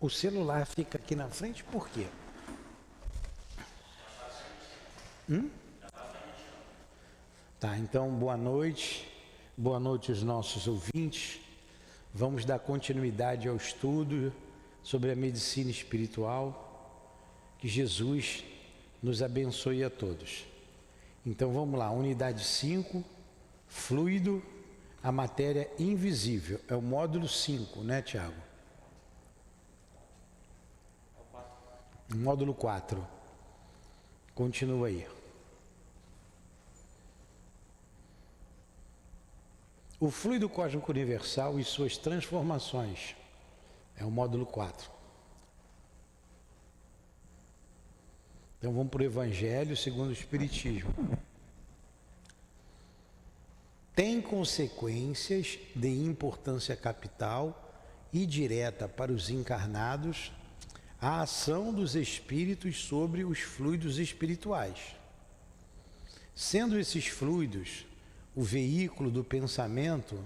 O celular fica aqui na frente por quê? Tá, então boa noite aos nossos ouvintes. Vamos dar continuidade ao estudo sobre a medicina espiritual. Que Jesus nos abençoe a todos. Então vamos lá, unidade 5, fluido, a matéria invisível. É o módulo 5, né, Tiago? Módulo 4. Continua aí. O fluido cósmico universal e suas transformações. É o módulo 4. Então vamos para o Evangelho segundo o Espiritismo. Tem consequências de importância capital e direta para os encarnados a ação dos espíritos sobre os fluidos espirituais. Sendo esses fluidos o veículo do pensamento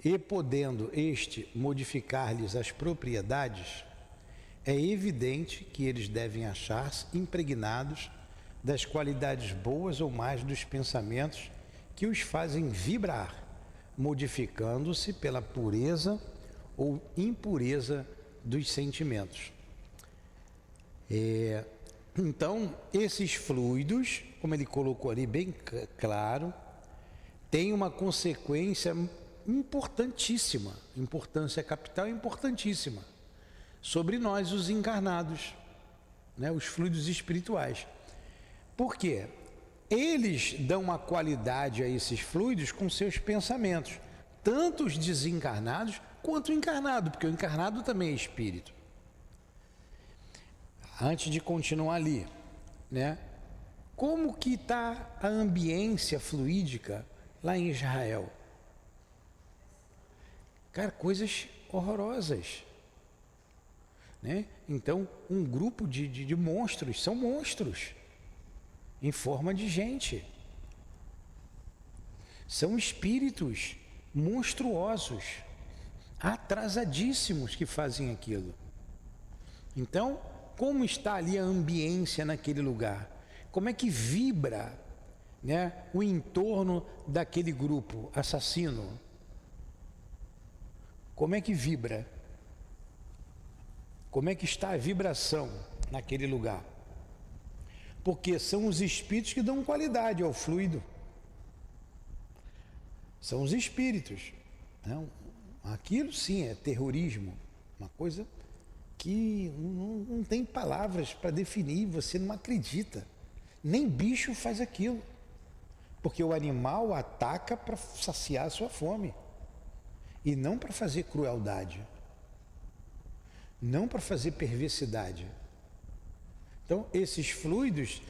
e podendo este modificar-lhes as propriedades, é evidente que eles devem achar-se impregnados das qualidades boas ou más dos pensamentos que os fazem vibrar, modificando-se pela pureza ou impureza dos sentimentos. Então, esses fluidos, como ele colocou ali bem claro, têm uma consequência importantíssima, importância capital importantíssima, sobre nós, os encarnados, né, os fluidos espirituais. Por quê? Eles dão uma qualidade a esses fluidos com seus pensamentos, tanto os desencarnados quanto o encarnado, porque o encarnado também é espírito. Antes de continuar ali, né, como que está a ambiência fluídica lá em Israel? Cara, coisas horrorosas. Né? Então, um grupo de monstros, são monstros em forma de gente. São espíritos monstruosos, atrasadíssimos que fazem aquilo. Então, como está ali a ambiência naquele lugar? Como é que vibra, né, o entorno daquele grupo assassino? Como é que vibra? Como é que está a vibração naquele lugar? Porque são os espíritos que dão qualidade ao fluido. São os espíritos. Não, aquilo sim é terrorismo, uma coisa que não tem palavras para definir, você não acredita. Nem bicho faz aquilo. Porque o animal ataca para saciar a sua fome. E não para fazer crueldade. Não para fazer perversidade. Então, esses fluidos,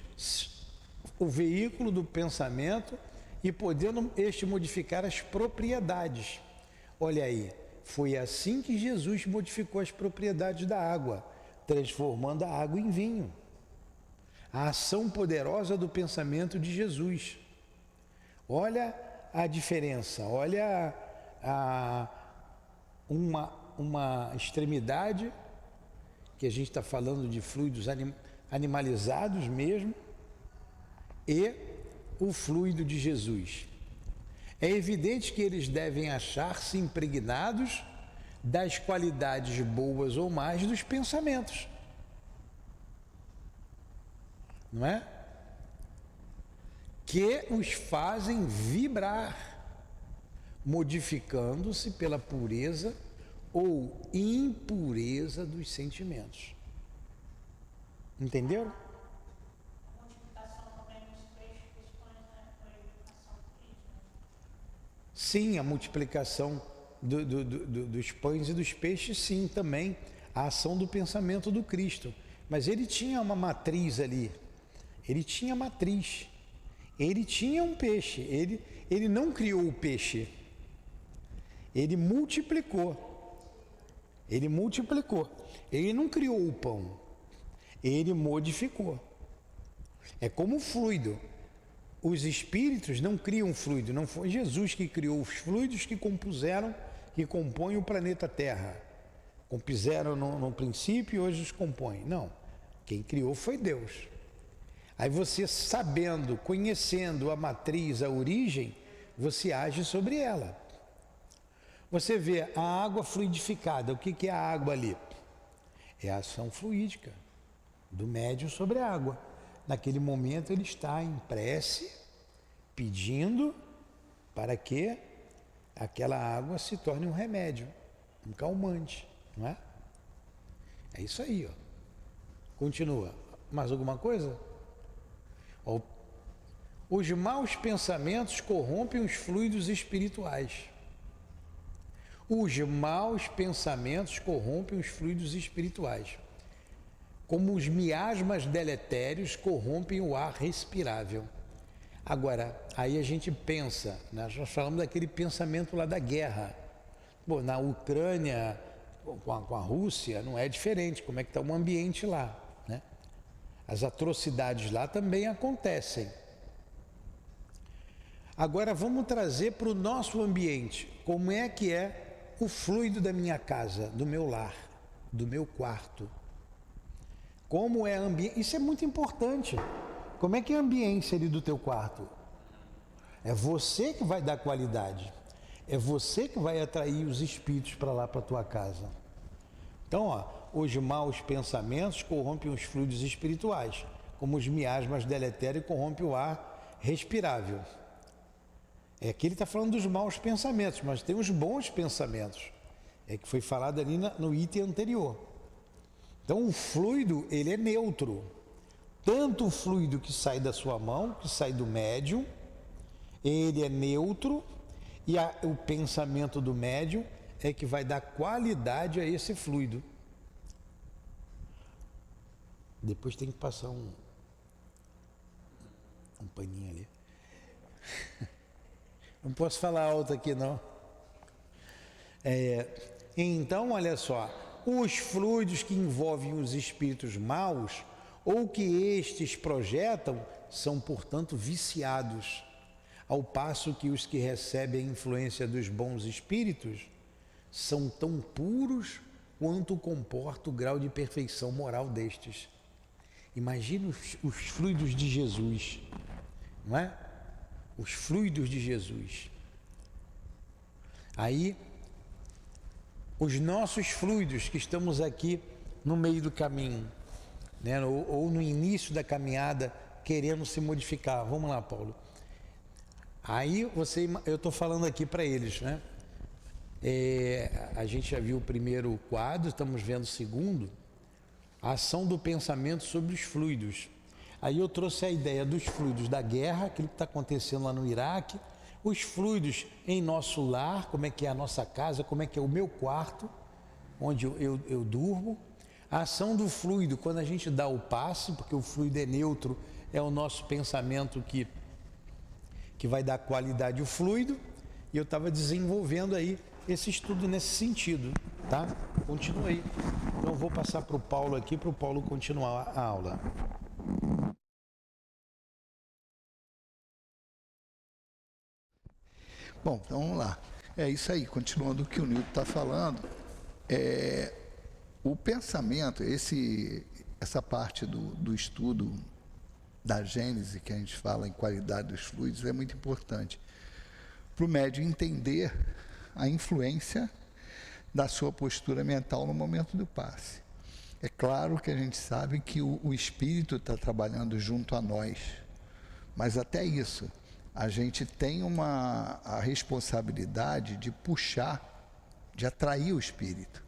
o veículo do pensamento e podendo este modificar as propriedades. Olha aí, foi assim que Jesus modificou as propriedades da água, transformando a água em vinho. A ação poderosa do pensamento de Jesus. Olha a diferença, olha uma extremidade, que a gente está falando de fluidos animalizados mesmo, e o fluido de Jesus. É evidente que eles devem achar-se impregnados das qualidades boas ou más dos pensamentos. Não é? Que os fazem vibrar, modificando-se pela pureza ou impureza dos sentimentos. Entenderam? Sim, a multiplicação dos pães e dos peixes, sim, também. A ação do pensamento do Cristo. Mas ele tinha uma matriz ali. Ele tinha matriz. Ele tinha um peixe. Ele não criou o peixe. Ele multiplicou. Ele multiplicou. Ele não criou o pão. Ele modificou. É como o fluido. Os espíritos não criam fluido. Não foi Jesus que criou os fluidos que compõem o planeta Terra. Compuseram no princípio e hoje os compõem. Não, quem criou foi Deus. Aí você sabendo, conhecendo a matriz, a origem, você age sobre ela. Você vê a água fluidificada, o que é a água ali? É a ação fluídica do médium sobre a água. Naquele momento ele está em prece, pedindo para que aquela água se torne um remédio, um calmante, não é? É isso aí, ó. Continua. Mais alguma coisa? Ó, os maus pensamentos corrompem os fluidos espirituais. Os maus pensamentos corrompem os fluidos espirituais, como os miasmas deletérios corrompem o ar respirável. Agora, aí a gente pensa, nós falamos daquele pensamento lá da guerra. Bom, na Ucrânia, com a Rússia, não é diferente, como é que está o ambiente lá, né? As atrocidades lá também acontecem. Agora vamos trazer para o nosso ambiente, como é que é o fluido da minha casa, do meu lar, do meu quarto. Como é ambiente? Isso é muito importante. Como é que é a ambiência ali do teu quarto? É você que vai dar qualidade. É você que vai atrair os espíritos para lá, para a tua casa. Então, ó, os maus pensamentos corrompem os fluidos espirituais, como os miasmas deletérios corrompem o ar respirável. É que ele está falando dos maus pensamentos, mas tem os bons pensamentos. É que foi falado ali no item anterior. Então o fluido, ele é neutro. Tanto o fluido que sai da sua mão, que sai do médium, ele é neutro, e o pensamento do médium é que vai dar qualidade a esse fluido. Depois tem que passar um paninho ali. Não posso falar alto aqui, não. Então, olha só, os fluidos que envolvem os espíritos maus ou que estes projetam são, portanto, viciados, ao passo que os que recebem a influência dos bons espíritos são tão puros quanto comporta o grau de perfeição moral destes. Imagina os fluidos de Jesus, não é? Os fluidos de Jesus. Aí, os nossos fluidos que estamos aqui no meio do caminho, né? ou no início da caminhada, querendo se modificar. Vamos lá, Paulo. Aí eu estou falando aqui para eles, né? A gente já viu o primeiro quadro, estamos vendo o segundo, a ação do pensamento sobre os fluidos. Aí eu trouxe a ideia dos fluidos da guerra, aquilo que está acontecendo lá no Iraque, os fluidos em nosso lar, como é que é a nossa casa, como é que é o meu quarto, onde eu durmo, a ação do fluido quando a gente dá o passe, porque o fluido é neutro, é o nosso pensamento que vai dar qualidade ao fluido, e eu estava desenvolvendo aí esse estudo nesse sentido, tá? Continua aí. Então eu vou passar para o Paulo aqui, para o Paulo continuar a aula. Bom, então vamos lá. É isso aí, continuando o que o Nilton está falando, o pensamento, essa parte do estudo da Gênese, que a gente fala em qualidade dos fluidos, é muito importante para o médium entender a influência da sua postura mental no momento do passe. É claro que a gente sabe que o espírito está trabalhando junto a nós, mas até isso, a gente tem a responsabilidade de puxar, de atrair o espírito.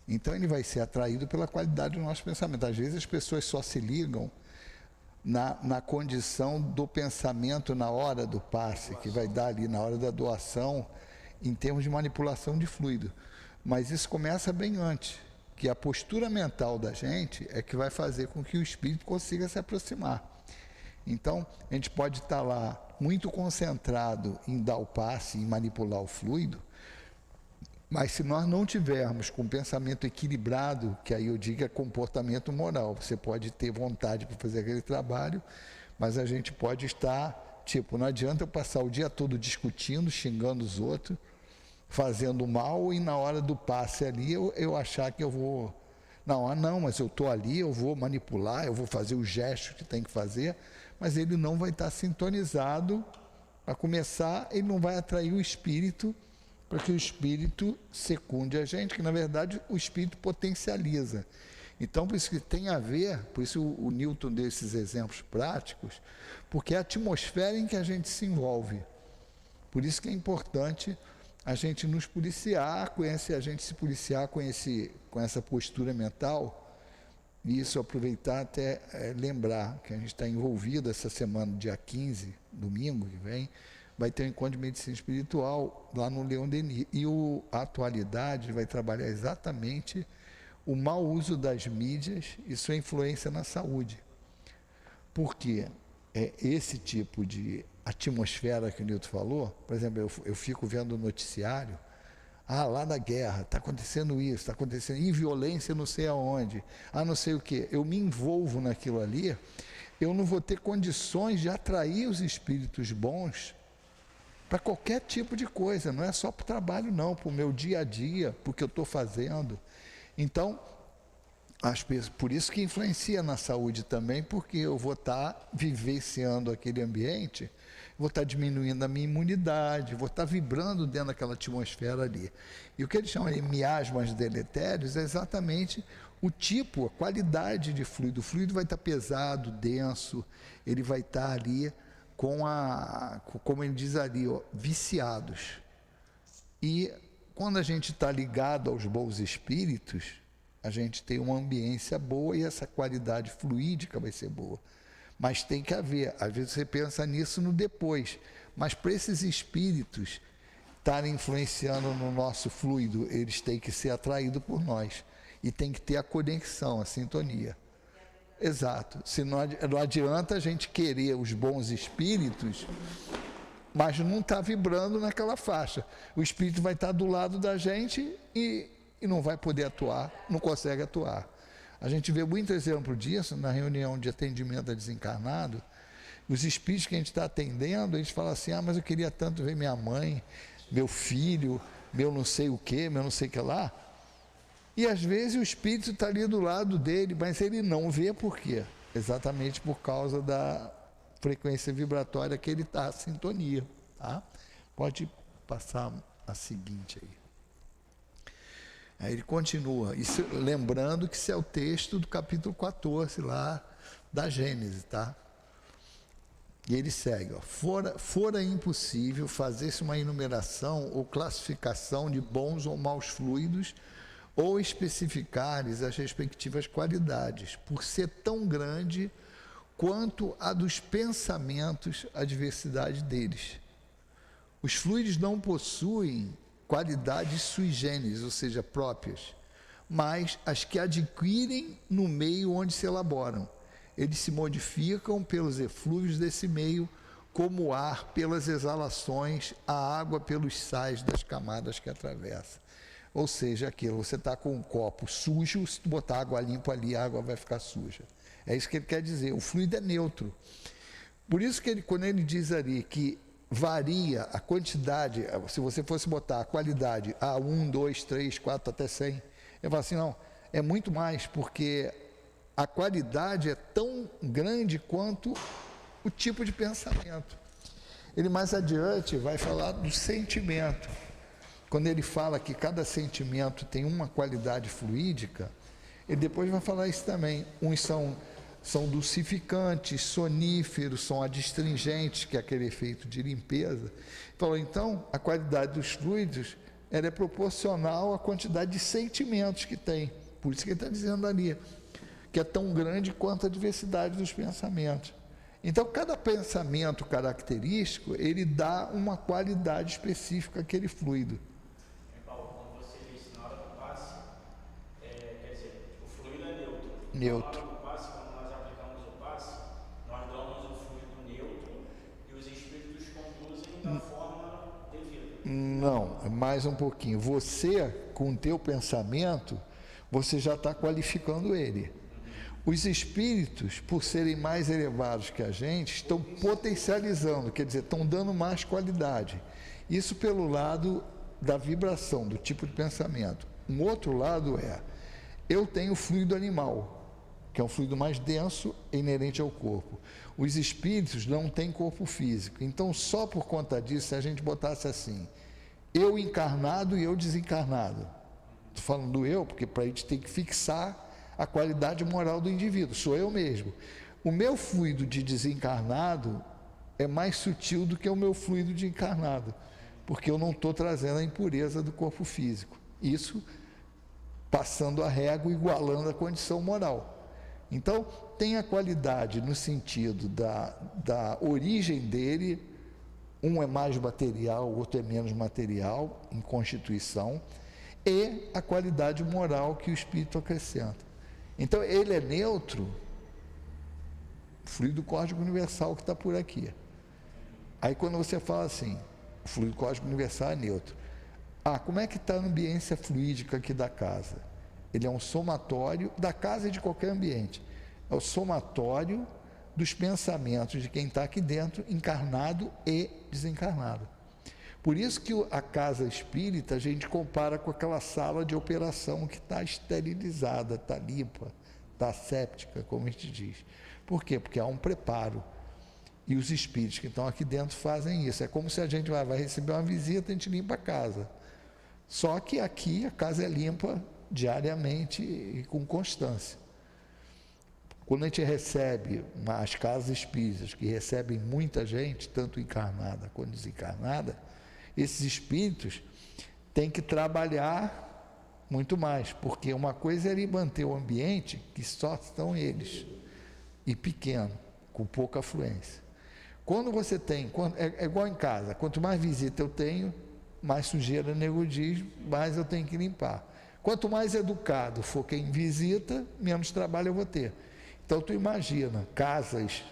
Então ele vai ser atraído pela qualidade do nosso pensamento. Às vezes as pessoas só se ligam na condição do pensamento na hora do passe, que vai dar ali na hora da doação, em termos de manipulação de fluido. Mas isso começa bem antes, que a postura mental da gente é que vai fazer com que o espírito consiga se aproximar. Então, a gente pode estar lá muito concentrado em dar o passe, em manipular o fluido, mas se nós não tivermos com um pensamento equilibrado, que aí eu digo é comportamento moral, você pode ter vontade para fazer aquele trabalho, mas a gente pode estar, não adianta eu passar o dia todo discutindo, xingando os outros, fazendo mal e na hora do passe ali eu achar que eu vou... Não, mas eu estou ali, eu vou manipular, eu vou fazer o gesto que tem que fazer, mas ele não vai estar sintonizado. Para começar, ele não vai atrair o espírito para que o espírito secunde a gente, que na verdade o espírito potencializa. Então, por isso que tem a ver, por isso o Newton deu esses exemplos práticos, porque é a atmosfera em que a gente se envolve. Por isso que é importante a gente nos policiar, a gente se policiar com essa postura mental. E isso aproveitar até lembrar que a gente está envolvido essa semana, dia 15, domingo que vem, vai ter um encontro de medicina espiritual lá no Leon Denis. E a atualidade vai trabalhar exatamente o mau uso das mídias e sua influência na saúde. Porque esse tipo de atmosfera que o Newton falou, por exemplo, eu fico vendo o noticiário, lá na guerra, está acontecendo isso, está acontecendo, em violência não sei aonde, não sei o quê. Eu me envolvo naquilo ali, eu não vou ter condições de atrair os espíritos bons para qualquer tipo de coisa, não é só para o trabalho não, para o meu dia a dia, para o que eu estou fazendo. Então, por isso que influencia na saúde também, porque eu vou estar vivenciando aquele ambiente, vou estar diminuindo a minha imunidade, vou estar vibrando dentro daquela atmosfera ali. E o que eles chamam de miasmas deletérios é exatamente o tipo, a qualidade de fluido. O fluido vai estar pesado, denso, ele vai estar ali como ele diz ali, viciados. E quando a gente está ligado aos bons espíritos, a gente tem uma ambiência boa e essa qualidade fluídica vai ser boa. Mas tem que haver, às vezes você pensa nisso no depois, mas para esses espíritos estarem influenciando no nosso fluido, eles têm que ser atraídos por nós e tem que ter a conexão, a sintonia. Exato, se não adianta a gente querer os bons espíritos, mas não está vibrando naquela faixa. O espírito vai estar do lado da gente e não vai poder atuar, não consegue atuar. A gente vê muito exemplo disso na reunião de atendimento a desencarnado. Os espíritos que a gente está atendendo, eles falam assim, mas eu queria tanto ver minha mãe, meu filho, meu não sei o que, meu não sei o que lá. E às vezes o espírito está ali do lado dele, mas ele não vê por quê? Exatamente por causa da frequência vibratória que ele está, a sintonia. Tá? Pode passar a seguinte aí. Aí ele continua, isso, lembrando que isso é o texto do capítulo 14 lá da Gênesis, tá? E ele segue, fora impossível fazer-se uma enumeração ou classificação de bons ou maus fluidos ou especificares as respectivas qualidades, por ser tão grande quanto a dos pensamentos, a diversidade deles. Os fluidos não possuem qualidades sui generis, ou seja, próprias, mas as que adquirem no meio onde se elaboram. Eles se modificam pelos eflúvios desse meio, como o ar pelas exalações, a água pelos sais das camadas que atravessa. Ou seja, aquilo, você está com um copo sujo, se tu botar água limpa ali, a água vai ficar suja. É isso que ele quer dizer, o fluido é neutro. Por isso que quando ele diz ali que varia a quantidade, se você fosse botar a qualidade a 1, 2, 3, 4, até 100, eu falo assim, não, é muito mais, porque a qualidade é tão grande quanto o tipo de pensamento. Ele mais adiante vai falar do sentimento. Quando ele fala que cada sentimento tem uma qualidade fluídica, ele depois vai falar isso também. Uns são dulcificantes, soníferos, são adstringentes, que é aquele efeito de limpeza. Falou, então, a qualidade dos fluidos ela é proporcional à quantidade de sentimentos que tem. Por isso que ele está dizendo ali, que é tão grande quanto a diversidade dos pensamentos. Então, cada pensamento característico, ele dá uma qualidade específica àquele fluido. Paulo, quando você disse na hora do passe, quer dizer, o fluido é neutro. Neutro. Na hora do passe, quando nós aplicamos o passe, nós damos o fluido neutro e os espíritos conduzem da forma devida. Não, mais um pouquinho. Você, com o teu pensamento, você já está qualificando ele. Os espíritos, por serem mais elevados que a gente, estão potencializando, quer dizer, estão dando mais qualidade. Isso pelo lado da vibração, do tipo de pensamento. Um outro lado é, eu tenho fluido animal, que é um fluido mais denso e inerente ao corpo. Os espíritos não têm corpo físico. Então, só por conta disso, se a gente botasse assim, eu encarnado e eu desencarnado. Estou falando do eu, porque para a gente tem que fixar a qualidade moral do indivíduo, sou eu mesmo. O meu fluido de desencarnado é mais sutil do que o meu fluido de encarnado, porque eu não estou trazendo a impureza do corpo físico. Isso passando a régua, igualando a condição moral. Então, tem a qualidade no sentido da origem dele, um é mais material, o outro é menos material, em constituição, e a qualidade moral que o espírito acrescenta. Então, ele é neutro, fluido cósmico universal que está por aqui. Aí, quando você fala assim, o fluido cósmico universal é neutro. Ah, como é que está a ambiência fluídica aqui da casa? Ele é um somatório da casa e de qualquer ambiente. É o somatório dos pensamentos de quem está aqui dentro, encarnado e desencarnado. Por isso que a casa espírita a gente compara com aquela sala de operação que está esterilizada, está limpa, está séptica, como a gente diz. Por quê? Porque há um preparo. E os espíritos que estão aqui dentro fazem isso. É como se a gente vai receber uma visita, a gente limpa a casa. Só que aqui a casa é limpa diariamente e com constância. Quando a gente recebe as casas espíritas, que recebem muita gente, tanto encarnada quanto desencarnada, esses espíritos têm que trabalhar muito mais, porque uma coisa é ele manter o ambiente que só estão eles, e pequeno, com pouca afluência. Quando você tem, é igual em casa, quanto mais visita eu tenho, mais sujeira, nego diz, mais eu tenho que limpar. Quanto mais educado for quem visita, menos trabalho eu vou ter. Então, tu imagina, casas,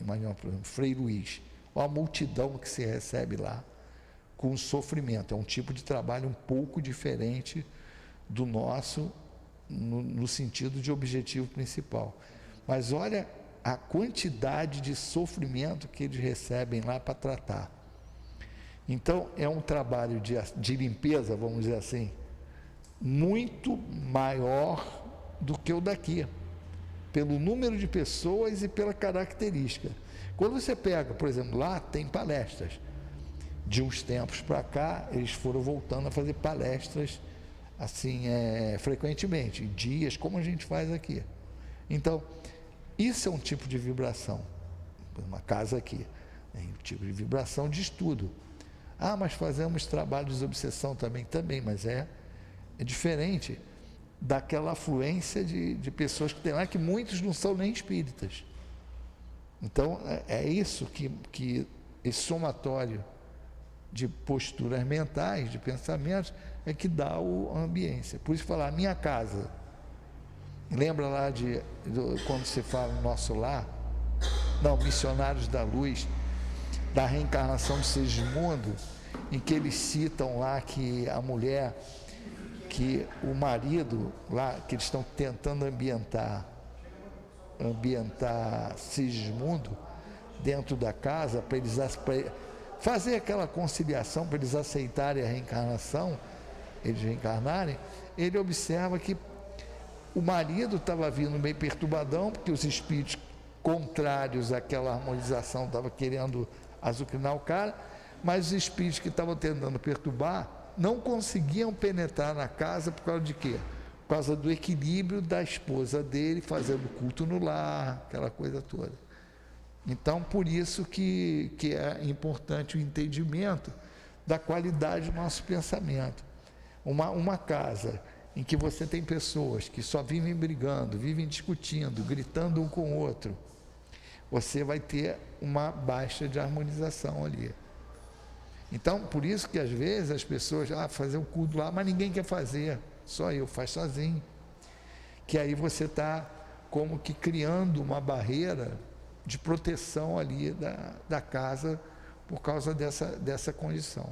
imagina, por exemplo, Frei Luís, a multidão que se recebe lá, com sofrimento. É um tipo de trabalho um pouco diferente do nosso, no sentido de objetivo principal. Mas olha a quantidade de sofrimento que eles recebem lá para tratar. Então, é um trabalho de limpeza, vamos dizer assim, muito maior do que o daqui, pelo número de pessoas e pela característica. Quando você pega, por exemplo, lá tem palestras. De uns tempos para cá, eles foram voltando a fazer palestras assim, frequentemente, em dias, como a gente faz aqui. Então, isso é um tipo de vibração. Uma casa aqui, um tipo de vibração de estudo. Ah, mas fazemos trabalho de desobsessão também, mas é diferente daquela afluência de pessoas que tem lá, que muitos não são nem espíritas. Então, é isso que esse somatório de posturas mentais, de pensamentos, é que dá a ambiência. Por isso falar, minha casa, lembra lá quando se fala no nosso lar, não, Missionários da Luz, da reencarnação de Segismundo, em que eles citam lá que a mulher, que o marido lá, que eles estão tentando ambientar Segismundo dentro da casa, para eles fazer aquela conciliação, para eles aceitarem a reencarnação, eles reencarnarem, ele observa que o marido estava vindo meio perturbadão, porque os espíritos contrários àquela harmonização estavam querendo azucrinar o cara, mas os espíritos que estavam tentando perturbar não conseguiam penetrar na casa por causa de quê? Por causa do equilíbrio da esposa dele, fazendo culto no lar, aquela coisa toda. Então, por isso que é importante o entendimento da qualidade do nosso pensamento. Uma casa em que você tem pessoas que só vivem brigando, vivem discutindo, gritando um com o outro, você vai ter uma baixa de harmonização ali. Então, por isso que às vezes as pessoas, fazer o culto lá, mas ninguém quer fazer, só eu, faz sozinho. Que aí você está como que criando uma barreira de proteção ali da casa por causa dessa condição.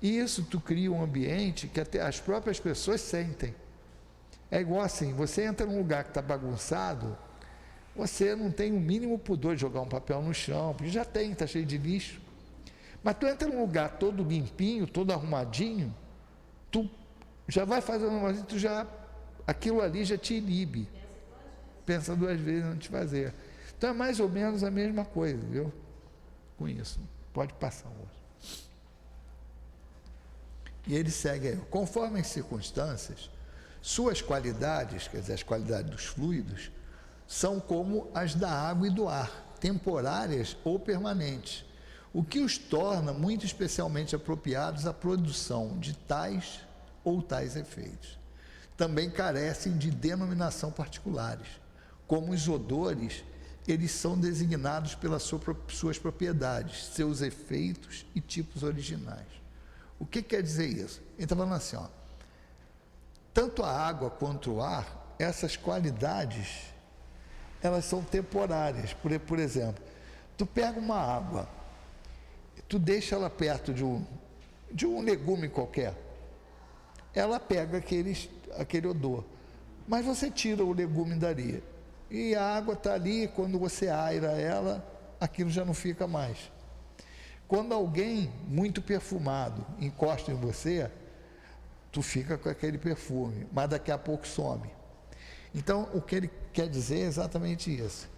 E isso tu cria um ambiente que até as próprias pessoas sentem. É igual assim, você entra num lugar que está bagunçado, você não tem o mínimo pudor de jogar um papel no chão, porque já tem, está cheio de lixo. Mas tu entra num lugar todo limpinho, todo arrumadinho, tu já vai fazendo uma coisa, aquilo ali já te inibe. Pensa duas vezes antes de fazer. Então é mais ou menos a mesma coisa, viu? Com isso. Pode passar hoje. E ele segue aí. Conforme as circunstâncias, suas qualidades, quer dizer, as qualidades dos fluidos, são como as da água e do ar, temporárias ou permanentes, o que os torna muito especialmente apropriados à produção de tais ou tais efeitos. Também carecem de denominação particulares. Como os odores, eles são designados pelas suas propriedades, seus efeitos e tipos originais. O que quer dizer isso? Ele está falando assim, ó, tanto a água quanto o ar, essas qualidades, elas são temporárias. Por exemplo, tu pega uma água, tu deixa ela perto de um legume qualquer, ela pega aquele odor, mas você tira o legume dali, e a água está ali, quando você aira ela, aquilo já não fica mais. Quando alguém muito perfumado encosta em você, tu fica com aquele perfume, mas daqui a pouco some. Então, o que ele quer dizer é exatamente isso.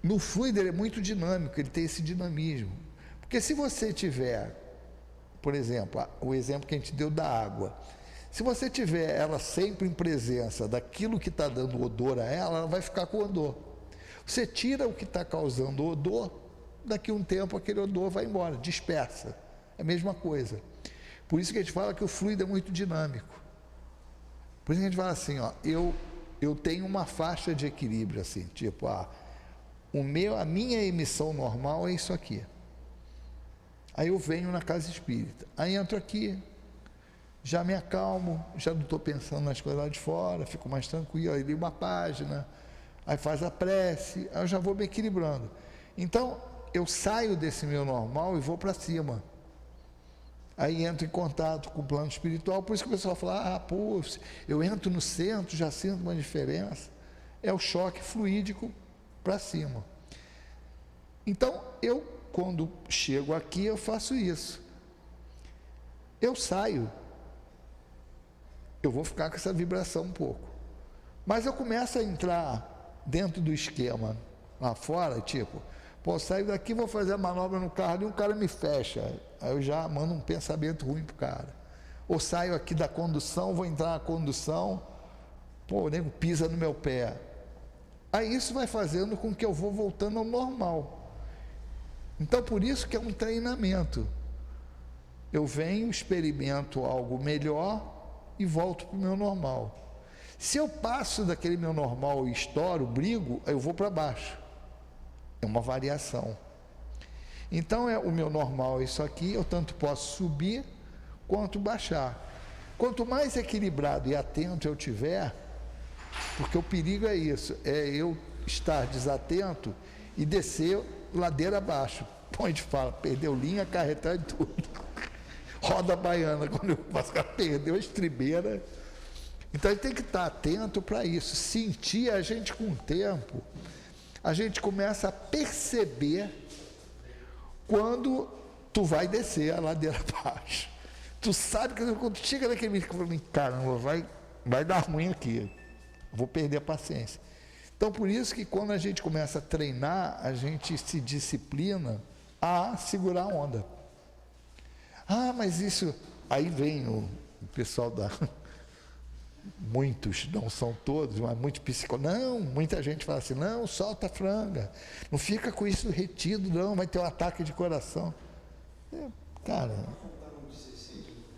No fluido ele é muito dinâmico, ele tem esse dinamismo. Porque se você tiver, por exemplo, o exemplo que a gente deu da água, se você tiver ela sempre em presença daquilo que está dando odor a ela, ela vai ficar com odor. Você tira o que está causando odor, daqui a um tempo aquele odor vai embora, dispersa. É a mesma coisa. Por isso que a gente fala que o fluido é muito dinâmico. Por isso que a gente fala assim, ó, eu tenho uma faixa de equilíbrio, assim, tipo, a minha emissão normal é isso aqui. Aí eu venho na casa espírita, aí entro aqui, já me acalmo, já não estou pensando nas coisas lá de fora, fico mais tranquilo, aí li uma página, aí faz a prece, aí eu já vou me equilibrando. Então, eu saio desse meu normal e vou para cima. Aí entro em contato com o plano espiritual, por isso que o pessoal fala, pô, eu entro no centro, já sinto uma diferença. É o choque fluídico para cima. Então, eu, quando chego aqui, eu faço isso. Eu saio, eu vou ficar com essa vibração um pouco. Mas eu começo a entrar dentro do esquema lá fora, tipo, pô, saio daqui, vou fazer a manobra no carro e um cara me fecha. Aí eu já mando um pensamento ruim pro cara. Ou saio aqui da condução, vou entrar na condução, pô, o nego pisa no meu pé. Aí isso vai fazendo com que eu vou voltando ao normal. Então por isso que é um treinamento. Eu venho, experimento algo melhor e volto para o meu normal. Se eu passo daquele meu normal e estouro, brigo, aí eu vou para baixo. É uma variação. Então, o meu normal é isso aqui, eu tanto posso subir quanto baixar. Quanto mais equilibrado e atento eu tiver, porque o perigo é isso, é eu estar desatento e descer ladeira abaixo. Pô, a gente fala, perdeu linha, carretar e tudo. Roda baiana, quando eu passo, perdeu a estribeira. Então, a gente tem que estar atento para isso, sentir a gente com o tempo. A gente começa a perceber quando tu vai descer a ladeira abaixo. Tu sabe que quando tu chega naquele momento, caramba, vai dar ruim aqui, vou perder a paciência. Então, por isso que quando a gente começa a treinar, a gente se disciplina a segurar a onda. Mas isso... Aí vem o pessoal da... Muitos, não são todos, mas muitos psicólogos. Não, muita gente fala assim, não, solta a franga, não fica com isso retido, não, vai ter um ataque de coração. Cara,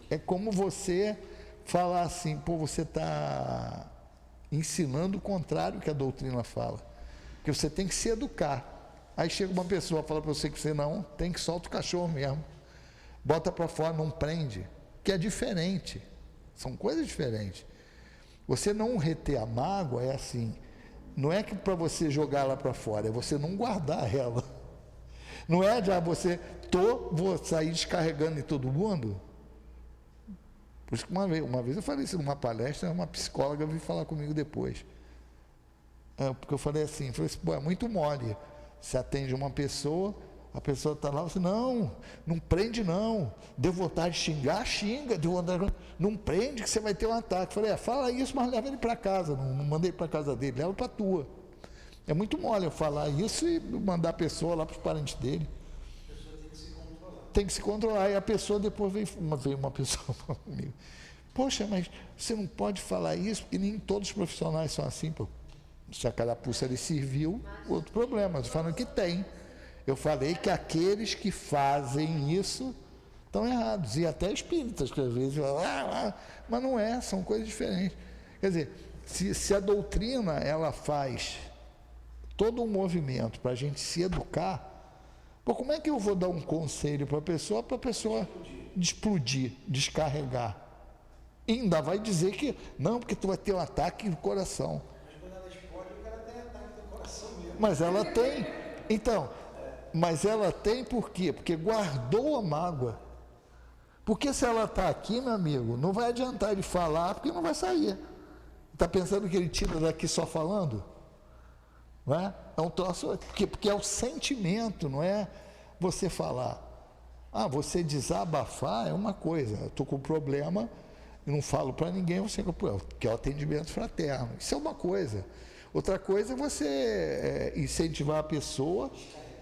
é como você falar assim, pô, você está ensinando o contrário que a doutrina fala. Porque você tem que se educar. Aí chega uma pessoa e fala para você que você não, tem que soltar o cachorro mesmo. Bota para fora, não prende. Que é diferente. São coisas diferentes. Você não reter a mágoa é assim, não é que para você jogar ela para fora, é você não guardar ela. Não é já vou sair descarregando em todo mundo. Por isso que uma vez eu falei isso numa palestra, uma psicóloga veio falar comigo depois. Porque eu falei assim, pô, é muito mole. Você atende uma pessoa, A pessoa está lá, você, não prende não. Deu vontade de xingar, xinga. Deu vontade de... Não prende que você vai ter um ataque. Falei, fala isso, mas leva ele para casa. Não mandei para casa dele, leva para a tua. É muito mole eu falar isso e mandar a pessoa lá para os parentes dele. A pessoa tem que se controlar. Tem que se controlar. E a pessoa depois veio uma pessoa falar comigo. Poxa, mas você não pode falar isso, porque nem todos os profissionais são assim, pô. Se a carapuça lhe serviu, outro problema. Eu estou falando que tem. Eu falei que aqueles que fazem isso estão errados. E até espíritas, que às vezes falam, mas não é, são coisas diferentes. Quer dizer, se a doutrina ela faz todo um movimento para a gente se educar, pô, como é que eu vou dar um conselho para a pessoa explodir, descarregar? E ainda vai dizer que não, porque tu vai ter um ataque no coração. Mas quando ela explode, o cara tem ataque do coração mesmo. Mas ela tem. Então, mas ela tem por quê? Porque guardou a mágoa. Porque se ela está aqui, meu amigo, não vai adiantar ele falar, porque não vai sair. Está pensando que ele tira daqui só falando? Não é? É um troço, porque é o sentimento, não é você falar. Você desabafar é uma coisa. Eu estou com um problema, eu não falo para ninguém, você quer o atendimento fraterno. Isso é uma coisa. Outra coisa é você incentivar a pessoa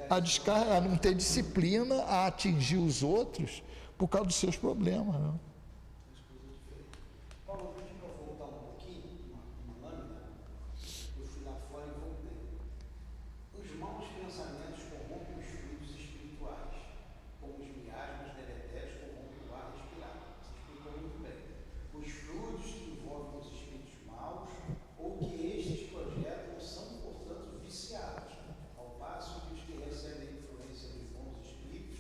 a descarregar, a não ter disciplina, a atingir os outros por causa dos seus problemas. Né? Paulo, deixa eu voltar um pouquinho, uma lâmina. Eu fui lá fora e voltei. Os maus pensamentos corrompem os fluidos espirituais, como os miasmas deletérios corrompem o ar respirado. Você explicou muito bem. Os fluidos que envolvem os espíritos maus ou que estes projetam são, portanto, viciados, ao passo que os que recebem a influência dos bons espíritos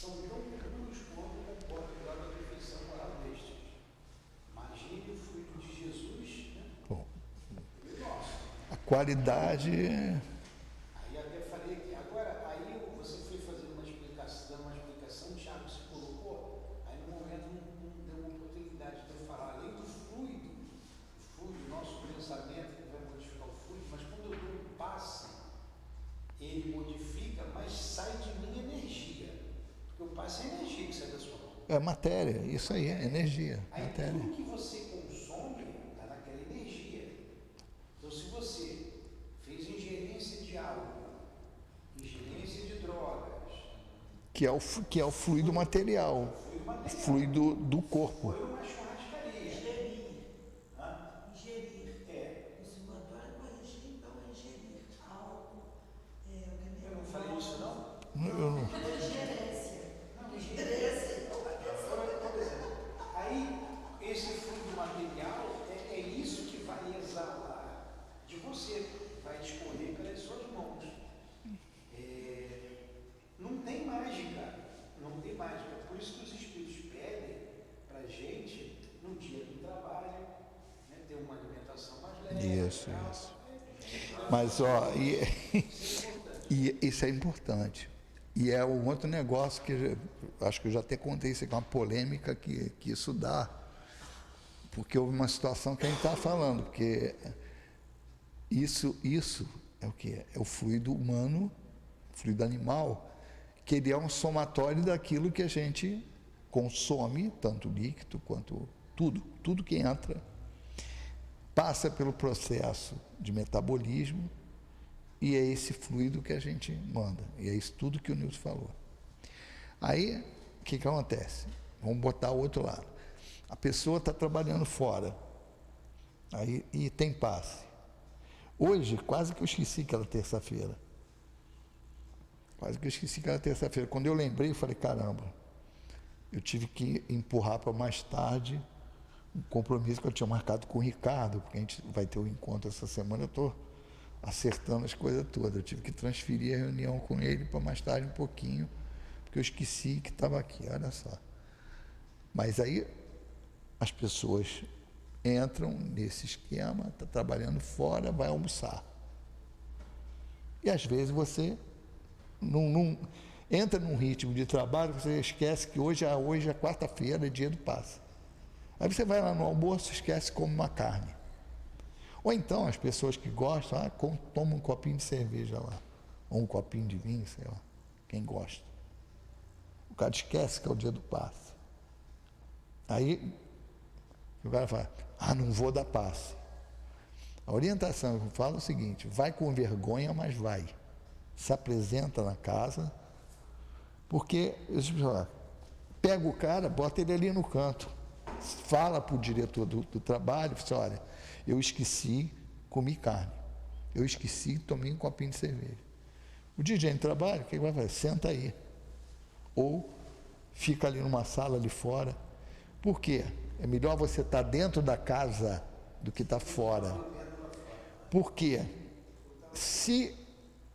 são tão puros quanto comportam o grau da perfeição moral destes. Imagine o fluido de Jesus, né? Bom, E o nosso. a qualidade. Aí até falei aqui, agora, aí você foi fazendo uma explicação, o Thiago se colocou, aí no momento não deu uma oportunidade de eu falar, além do fluido, nosso pensamento que vai modificar o fluido, mas quando eu dou um passe, ele modifica, mas sai de mim energia. Porque o passe é energia que sai da sua mão. É matéria, isso aí, é energia. Aí Matéria. tudo que você consome está naquela energia. Então se você fez ingerência de álcool, ingerência de drogas, Que é o fluido material, fluido do corpo. foi uma churrascaria. Ingerir. Isso não adora corrigir, então é ingerir álcool, Eu não falei isso não? Eu não- ingerência. Por exemplo, aí esse fluido material é isso que vai exalar de você, vai escorrer pelas suas mãos. Não tem mágica, não tem mágica. Por isso que os espíritos pedem para a gente, no dia do trabalho, né, ter uma alimentação mais leve. Isso. Mas, e isso é importante. E é um outro negócio que acho que eu já até contei isso aqui, uma polêmica que isso dá, porque houve uma situação que a gente está falando, porque isso é o que? É o fluido humano, fluido animal, que ele é um somatório daquilo que a gente consome, tanto líquido quanto tudo que entra, passa pelo processo de metabolismo, e é esse fluido que a gente manda. E é isso tudo que o Nilson falou. Aí, o que acontece? Vamos botar o outro lado. A pessoa está trabalhando fora. Aí, e tem passe. Hoje, quase que eu esqueci que era terça-feira. Quando eu lembrei, eu falei, caramba, eu tive que empurrar para mais tarde um compromisso que eu tinha marcado com o Ricardo, porque a gente vai ter um encontro essa semana, eu estou acertando as coisas todas. Eu tive que transferir a reunião com ele para mais tarde um pouquinho, porque eu esqueci que estava aqui, olha só. Mas aí as pessoas entram nesse esquema, está trabalhando fora, vai almoçar. E às vezes você não entra num ritmo de trabalho, você esquece que hoje é quarta-feira, é dia do passe. Aí você vai lá no almoço, esquece, come uma carne. Ou então, as pessoas que gostam, tomam um copinho de cerveja lá, ou um copinho de vinho, sei lá. quem gosta. O cara esquece que é o dia do passe. Aí o cara fala, não vou dar passe. A orientação que eu falo é o seguinte, vai com vergonha, mas vai. Se apresenta na casa, porque, pega o cara, bota ele ali no canto, fala para o diretor do trabalho, fala, olha, eu esqueci, comi carne, eu esqueci, tomei um copinho de cerveja. O DJ no trabalho, o que ele vai fazer? Senta aí. Ou fica ali numa sala ali fora. Por quê? É melhor você estar dentro da casa do que estar fora. Por quê? Se,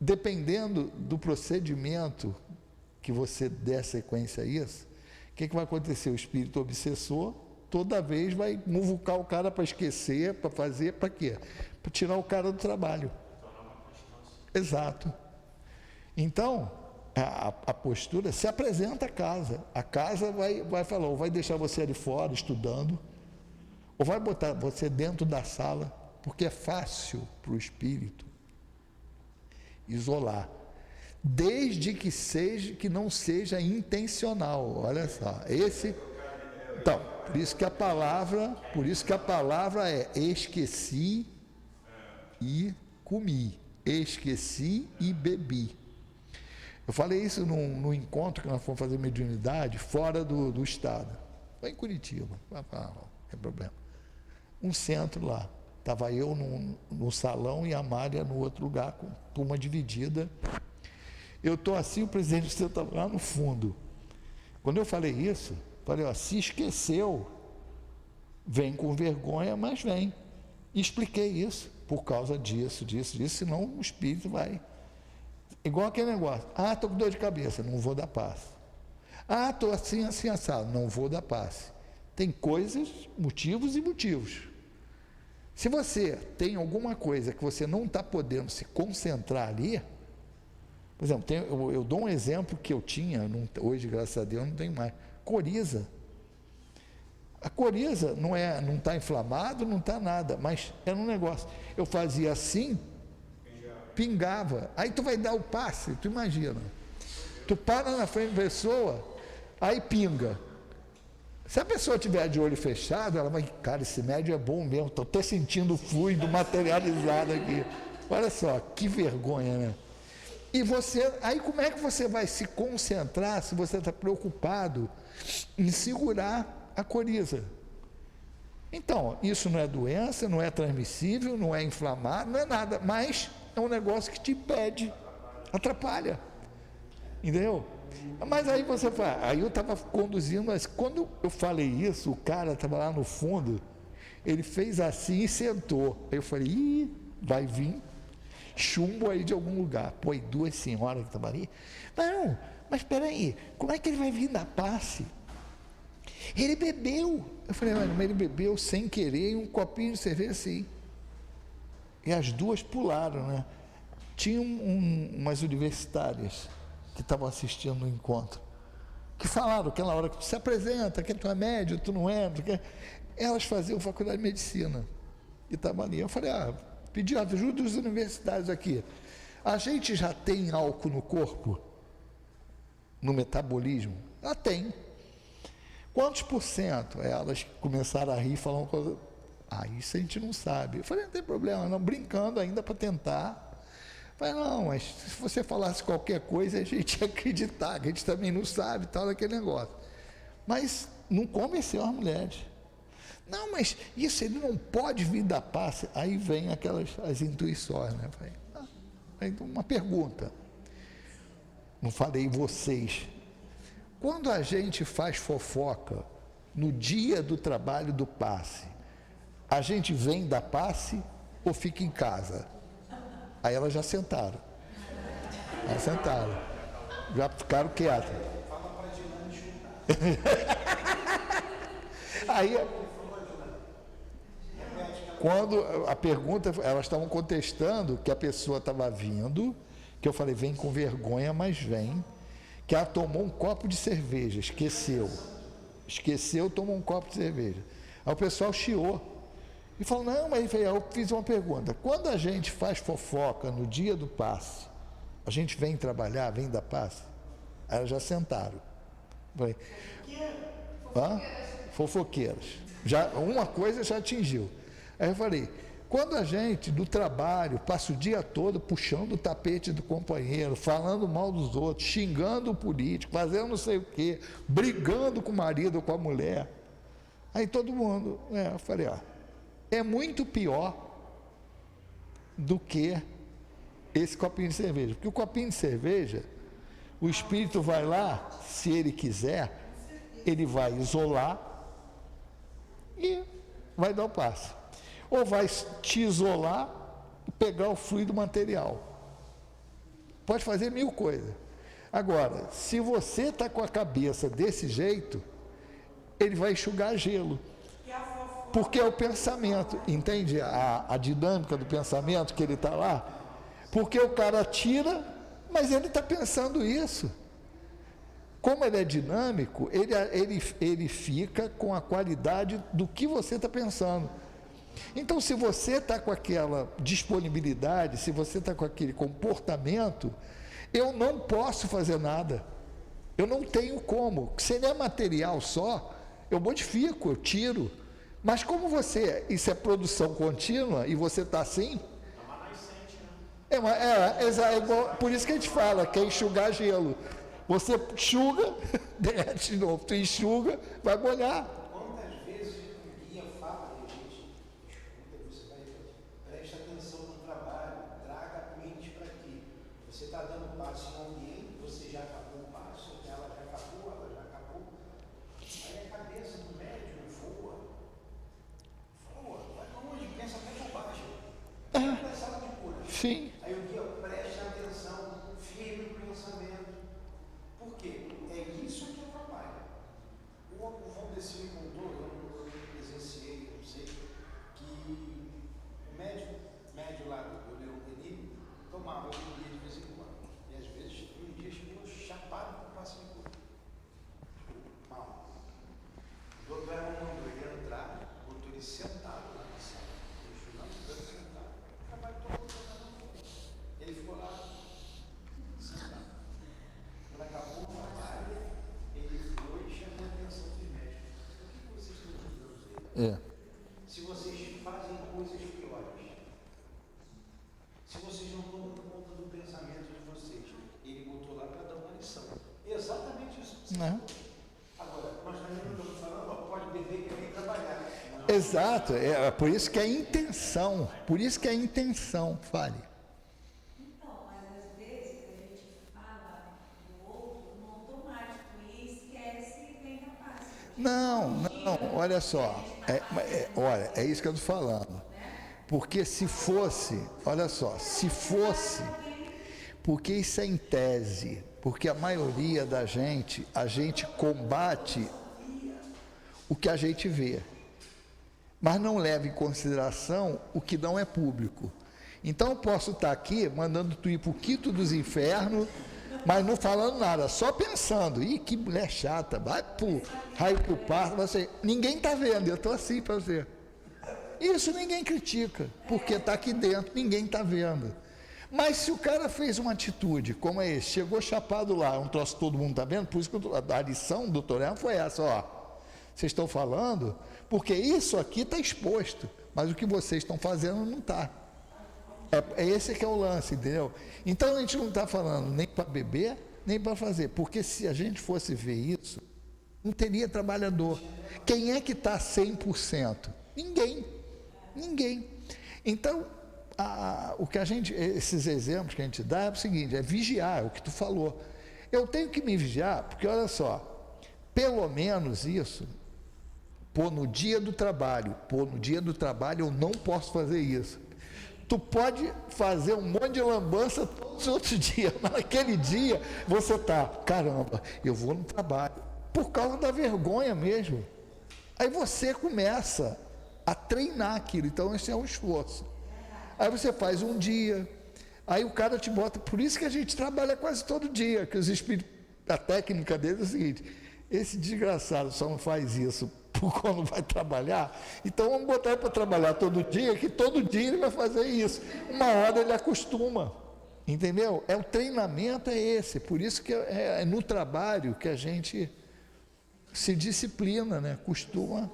dependendo do procedimento que você der sequência a isso, o que vai acontecer? O espírito obsessor toda vez vai muvucar o cara para esquecer, para fazer, para quê? Para tirar o cara do trabalho. Exato. Então, a postura se apresenta a casa vai falar, ou vai deixar você ali fora estudando, ou vai botar você dentro da sala, porque é fácil para o espírito isolar, desde que não seja intencional. Olha só, então, por isso que a palavra é esqueci e comi, esqueci e bebi. Eu falei isso num encontro que nós fomos fazer mediunidade fora do estado. Foi em Curitiba, não tem problema. Um centro lá. Estava eu no salão e a Mária no outro lugar, com turma dividida. Eu estou assim, o presidente do centro estava lá no fundo. Quando eu falei isso, falei, se esqueceu, vem com vergonha, mas vem. E expliquei isso, por causa disso, senão o espírito vai. Igual aquele negócio, estou com dor de cabeça, não vou dar passe. Estou assim, assado, não vou dar passe. Tem coisas, motivos e motivos. Se você tem alguma coisa que você não está podendo se concentrar ali, por exemplo, eu dou um exemplo que eu tinha, hoje, graças a Deus, não tenho mais, coriza. A coriza não está inflamado, não está nada, mas era um negócio. Eu fazia assim, pingava. Aí tu vai dar o passe, tu imagina. Tu para na frente da pessoa, aí pinga. Se a pessoa tiver de olho fechado, ela vai, cara, esse médio é bom mesmo, estou até sentindo o fluido materializado aqui. Olha só, que vergonha, né? E aí como é que você vai se concentrar se você está preocupado em segurar a coriza? Então, isso não é doença, não é transmissível, não é inflamado, não é nada, mas é um negócio que te impede, atrapalha, entendeu? Mas aí você fala, aí eu estava conduzindo, mas quando eu falei isso, o cara estava lá no fundo, ele fez assim e sentou. Aí eu falei, vai vir chumbo aí de algum lugar. Pô, e duas senhoras que estavam ali, não, mas espera aí, como é que ele vai vir dar passe? Ele bebeu. Eu falei, mas ele bebeu sem querer um copinho de cerveja assim. E as duas pularam, né? Tinha umas universitárias que estavam assistindo o encontro, que falaram aquela hora que tu se apresenta, que tu é médio, tu não é, elas faziam faculdade de medicina e estavam ali. Eu falei, pedi ajuda dos universitários aqui. A gente já tem álcool no corpo? No metabolismo? Ela tem. Quantos por cento? Elas começaram a rir, falando coisa. Isso a gente não sabe. Eu falei, não tem problema, não, brincando ainda para tentar. Eu falei, não, mas se você falasse qualquer coisa, a gente ia acreditar, que a gente também não sabe, tal, aquele negócio. Mas não convenceu as mulheres. Não, mas isso ele não pode vir dar passe. Aí vem as intuições, né? Eu falei, uma pergunta. Não falei vocês. Quando a gente faz fofoca no dia do trabalho do passe, a gente vem dar passe ou fica em casa? Aí elas já sentaram. Já ficaram quietas. Aí, quando a pergunta, elas estavam contestando que a pessoa estava vindo, que eu falei, vem com vergonha, mas vem, que ela tomou um copo de cerveja, esqueceu, tomou um copo de cerveja. Aí o pessoal chiou. E falou, não, mas eu fiz uma pergunta. Quando a gente faz fofoca no dia do passe, a gente vem trabalhar, vem dar passe? Aí elas já sentaram. Falei, hã? Fofoqueiras. Já, uma coisa já atingiu. Aí eu falei, quando a gente do trabalho passa o dia todo puxando o tapete do companheiro, falando mal dos outros, xingando o político, fazendo não sei o quê, brigando com o marido ou com a mulher, aí todo mundo, eu falei, é muito pior do que esse copinho de cerveja. Porque o copinho de cerveja, o espírito vai lá, se ele quiser, ele vai isolar e vai dar o passe. Ou vai te isolar e pegar o fluido material. Pode fazer 1000 coisas. Agora, se você está com a cabeça desse jeito, ele vai enxugar gelo. Porque é o pensamento, entende a dinâmica do pensamento que ele está lá? Porque o cara tira, mas ele está pensando isso. Como ele é dinâmico, ele fica com a qualidade do que você está pensando. Então, se você está com aquela disponibilidade, se você está com aquele comportamento, eu não posso fazer nada. Eu não tenho como. Se ele é material só, eu modifico, eu tiro. Mas como isso é produção contínua e você está assim, por isso que a gente fala que é enxugar gelo. Você enxuga, derrete de novo, tu enxuga, vai molhar. Quantas vezes o guia fala, gente, escuta, você vai, preste atenção no trabalho, traga a mente para aqui. Você está dando passo em alguém, você já acabou o passo, ela já acabou. Aí a cabeça do médium voa, vai longe, pensa até bobagem. Na sala de cura. Sim. Aí o guia preste atenção, firme o pensamento. Por quê? É isso que atrapalha. O Valdeci me contou, eu presenciei, não sei, que o médio lá do Leão Perini tomava guia de vez em quando. E às vezes, um dia chegou chapado com o passe de cura. Mal. O doutor mandou ele entrar, botou ele sentado lá na sala. Ele estudando, sentado. O trabalho todo. Ele ficou lá, sentado. Quando acabou o trabalho, ele foi e chamou a atenção dos médicos. O que vocês estão dizendo aí? Se vocês fazem coisas piores, se vocês não tomam conta do pensamento de vocês, ele botou lá para dar uma lição. Exatamente isso que você falou. Agora, nós também não estamos falando, pode beber que vem trabalhar. Exato, é por isso que é intenção, fale. Então, mas às vezes a gente fala do outro no automático e esquece e vem capaz. Não, olha só, olha, é isso que eu estou falando. Porque se fosse, olha só, porque isso é em tese, porque a maioria da gente, a gente combate o que a gente vê, mas não leva em consideração o que não é público. Então eu posso estar aqui mandando tu ir para o quinto dos infernos, mas não falando nada, só pensando, que mulher chata, vai pro raio pro parto, ninguém está vendo, eu estou assim para você. Isso ninguém critica, porque está aqui dentro, ninguém está vendo. Mas se o cara fez uma atitude como é esse, chegou chapado lá, um troço todo mundo está vendo, por isso que a lição do Torel foi essa, vocês estão falando, porque isso aqui está exposto, mas o que vocês estão fazendo não está. É esse que é o lance, entendeu? Então a gente não está falando nem para beber, nem para fazer, porque se a gente fosse ver isso, não teria trabalhador. Quem é que está 100%? Ninguém. Então, o que esses exemplos que a gente dá é o seguinte, é vigiar, é o que tu falou. Eu tenho que me vigiar, porque olha só, pelo menos isso, no dia do trabalho eu não posso fazer isso. Tu pode fazer um monte de lambança todos os outros dias, mas naquele dia você está, caramba, eu vou no trabalho, por causa da vergonha mesmo. Aí você começa a treinar aquilo, então esse é um esforço. Aí você faz um dia, aí o cara te bota, por isso que a gente trabalha quase todo dia, que os espíritos, a técnica deles é o seguinte, esse desgraçado só não faz isso quando vai trabalhar, então vamos botar ele para trabalhar todo dia, que todo dia ele vai fazer isso. Uma hora ele acostuma. Entendeu? O treinamento é esse, por isso que é no trabalho que a gente se disciplina, né? Costuma.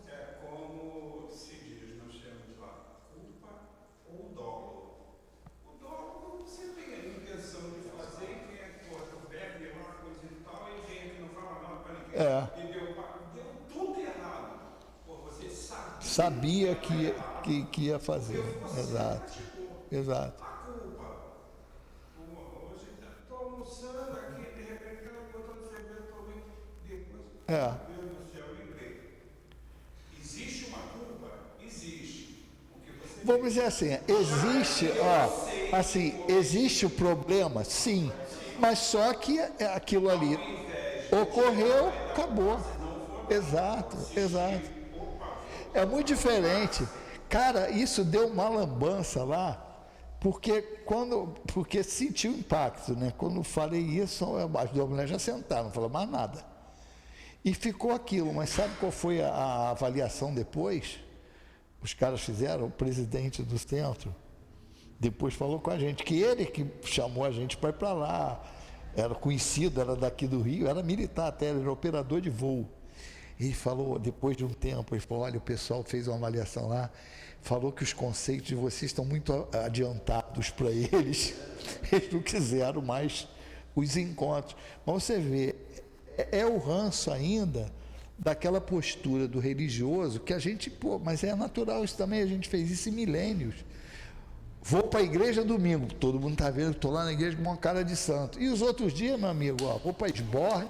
É como se diz, nós temos lá, culpa ou dolo. O dolo você tem a intenção de fazer e quem é que coberto, deu uma coisa e tal, e quem é que não fala nada para ninguém. E deu tudo errado. Pô, você Sabia que ia fazer. Exato. Exato. a culpa. Pô, hoje estou almoçando aqui, de repente eu estou no sorvete, estou vendo depois. Meu Deus do céu, eu lembrei. Existe uma culpa? Existe. Porque você Vamos dizer assim, existe o problema, sim, mas só que aquilo ali ocorreu, acabou. Exato. É muito diferente. Cara, isso deu uma lambança lá, porque sentiu impacto, né? Quando eu falei isso, as duas mulheres já sentaram, não falou mais nada. E ficou aquilo, mas sabe qual foi a avaliação depois? Os caras fizeram, o presidente do centro, depois falou com a gente, que ele que chamou a gente para ir para lá, era conhecido, era daqui do Rio, era militar até, era operador de voo. Ele falou, depois de um tempo, ele falou, olha, o pessoal fez uma avaliação lá, falou que os conceitos de vocês estão muito adiantados para eles, eles não quiseram mais os encontros. Mas você vê, é o ranço ainda daquela postura do religioso, que a gente, mas é natural isso também, a gente fez isso em milênios. Vou para a igreja domingo, todo mundo está vendo, estou lá na igreja com uma cara de santo. E os outros dias, meu amigo, vou para a esborne,